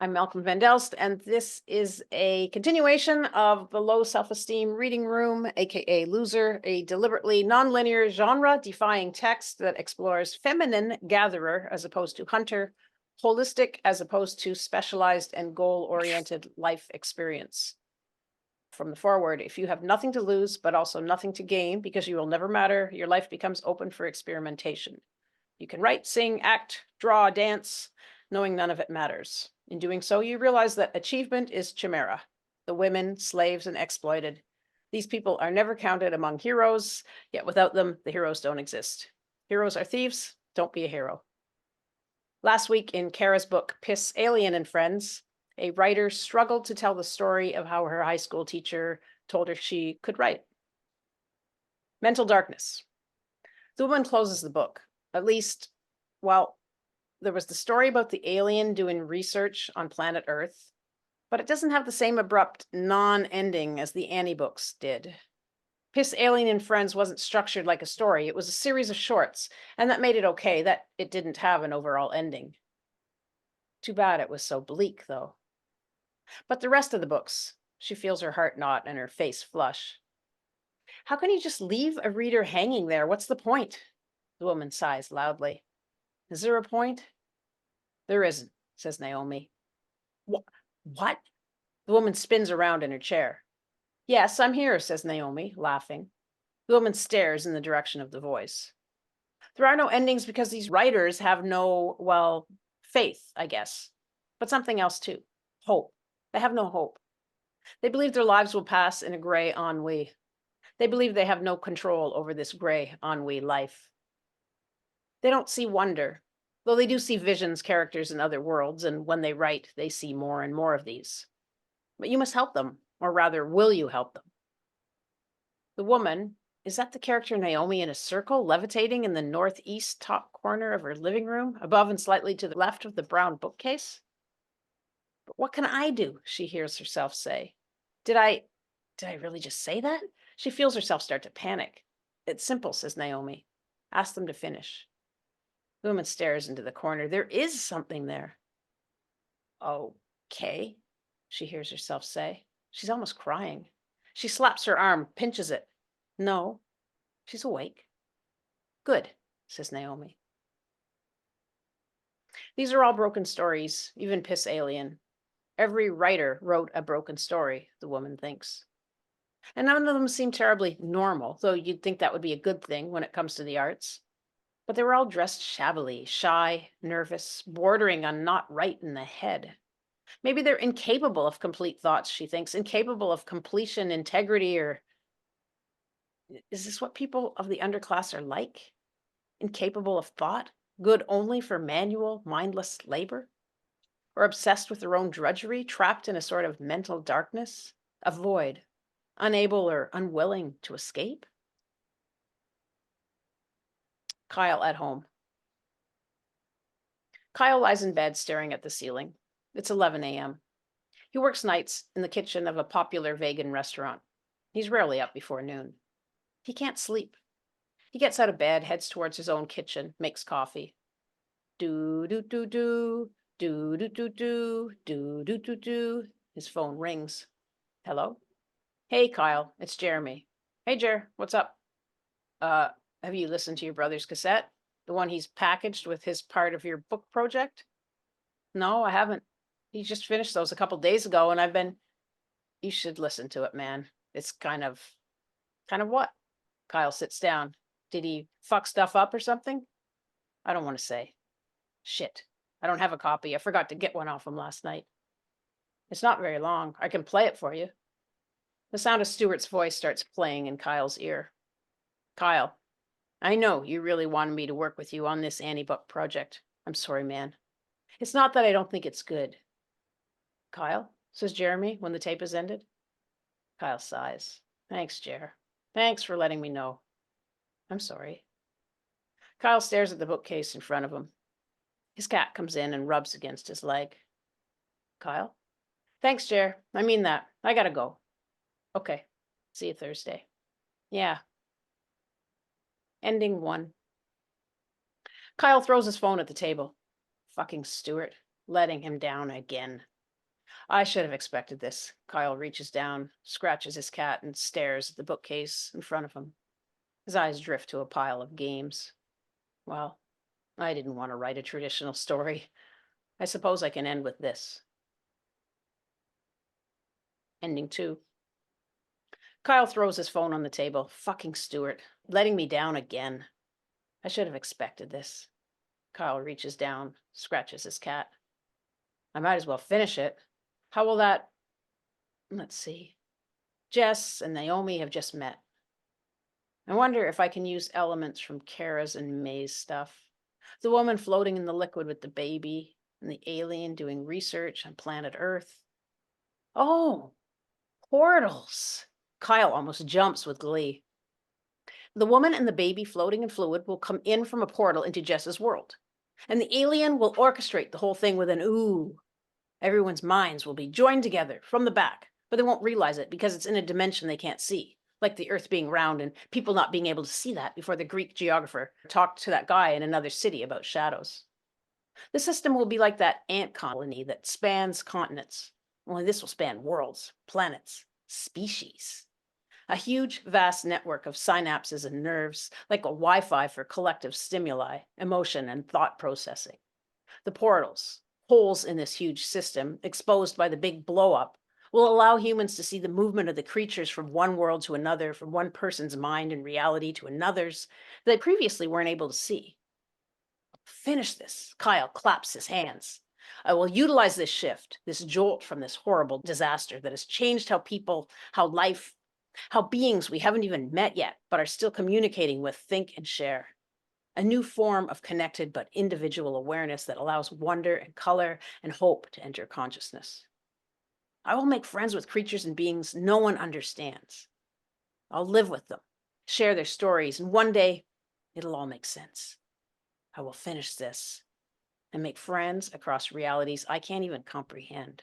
I'm Malcolm Van Delst, and this is a continuation of the Low Self-Esteem Reading Room, aka Loser, a deliberately nonlinear genre-defying text that explores feminine gatherer as opposed to hunter, holistic as opposed to specialized and goal-oriented life experience. From the forward, if you have nothing to lose, but also nothing to gain because you will never matter, your life becomes open for experimentation. You can write, sing, act, draw, dance, knowing none of it matters. In doing so, you realize that achievement is chimera. The women, slaves, and exploited. These people are never counted among heroes, yet without them, the heroes don't exist. Heroes are thieves. Don't be a hero. Last week in Cara's book, Piss, Alien, and Friends, a writer struggled to tell the story of how her high school teacher told her she could write. Mental darkness. The woman closes the book. At least, well, there was the story about the alien doing research on planet Earth, but it doesn't have the same abrupt non-ending as the Annie books did. Piss, Alien, and Friends wasn't structured like a story. It was a series of shorts, and that made it okay that it didn't have an overall ending. Too bad it was so bleak, though. But the rest of the books, she feels her heart knot and her face flush. How can you just leave a reader hanging there? What's the point? The woman sighs loudly. Is there a point? There isn't, says Naomi. What? The woman spins around in her chair. Yes, I'm here, says Naomi, laughing. The woman stares in the direction of the voice. There are no endings because these writers have no, well, faith, I guess, but something else too. Hope. They have no hope. They believe their lives will pass in a gray ennui. They believe they have no control over this gray ennui life. They don't see wonder, though they do see visions, characters in other worlds, and when they write, they see more and more of these. But you must help them, or rather, will you help them? The woman, is that the character Naomi in a circle, levitating in the northeast top corner of her living room, above and slightly to the left of the brown bookcase? But what can I do? She hears herself say. Did I did I really just say that? She feels herself start to panic. It's simple, says Naomi. Ask them to finish. The woman stares into the corner. There is something there. Okay, she hears herself say. She's almost crying. She slaps her arm, pinches it. No, she's awake. Good, says Naomi. These are all broken stories, even Piss Alien. Every writer wrote a broken story, the woman thinks. And none of them seem terribly normal, though you'd think that would be a good thing when it comes to the arts. But they were all dressed shabbily, shy, nervous, bordering on not right in the head. Maybe they're incapable of complete thoughts, she thinks, incapable of completion, integrity, or is this what people of the underclass are like? Incapable of thought? Good only for manual, mindless labor? Or obsessed with their own drudgery, trapped in a sort of mental darkness? A void, unable or unwilling to escape? Kyle at home. Kyle lies in bed staring at the ceiling. It's 11 a.m. He works nights in the kitchen of a popular vegan restaurant. He's rarely up before noon. He can't sleep. He gets out of bed, heads towards his own kitchen, makes coffee. Do do do do do do do do do do do do. His phone rings. Hello? Hey, Kyle. It's Jeremy. Hey, Jer. What's up? Uh, have you listened to your brother's cassette? The one he's packaged with his part of your book project? No, I haven't. He just finished those a couple days ago, and I've been. You should listen to it, man. It's kind of what? Kyle sits down. Did he fuck stuff up or something? I don't want to say. Shit. I don't have a copy. I forgot to get one off him last night. It's not very long. I can play it for you. The sound of Stuart's voice starts playing in Kyle's ear. Kyle, I know you really wanted me to work with you on this Annie book project. I'm sorry, man. It's not that I don't think it's good. Kyle, says Jeremy when the tape is ended. Kyle sighs. Thanks, Jer. Thanks for letting me know. I'm sorry. Kyle stares at the bookcase in front of him. His cat comes in and rubs against his leg. Kyle? Thanks, Jer. I mean that. I gotta go. Okay. See you Thursday. Yeah. Ending 1. Kyle throws his phone at the table. Fucking Stuart. letting him down again. I should have expected this. Kyle reaches down, scratches his cat, and stares at the bookcase in front of him. His eyes drift to a pile of games. Well, I didn't want to write a traditional story. I suppose I can end with this. Ending 2. Kyle throws his phone on the table. Fucking Stuart, letting me down again. I should have expected this. Kyle reaches down, scratches his cat. I might as well finish it. How will that? Let's see. Jess and Naomi have just met. I wonder if I can use elements from Cara's and May's stuff. The woman floating in the liquid with the baby, and the alien doing research on planet Earth. Oh, portals. Kyle almost jumps with glee. The woman and the baby floating in fluid will come in from a portal into Jess's world. And the alien will orchestrate the whole thing with an ooh. Everyone's minds will be joined together from the back, but they won't realize it because it's in a dimension they can't see, like the Earth being round and people not being able to see that before the Greek geographer talked to that guy in another city about shadows. The system will be like that ant colony that spans continents, only this will span worlds, planets, species. A huge, vast network of synapses and nerves, like a Wi Fi for collective stimuli, emotion, and thought processing. The portals, holes in this huge system, exposed by the big blow up, will allow humans to see the movement of the creatures from one world to another, from one person's mind and reality to another's, that they previously weren't able to see. Finish this. Kyle claps his hands. I will utilize this shift, this jolt from this horrible disaster that has changed how people, how life, how beings we haven't even met yet, but are still communicating with, think, and share. A new form of connected but individual awareness that allows wonder and color and hope to enter consciousness. I will make friends with creatures and beings no one understands. I'll live with them, share their stories, and one day it'll all make sense. I will finish this and make friends across realities I can't even comprehend.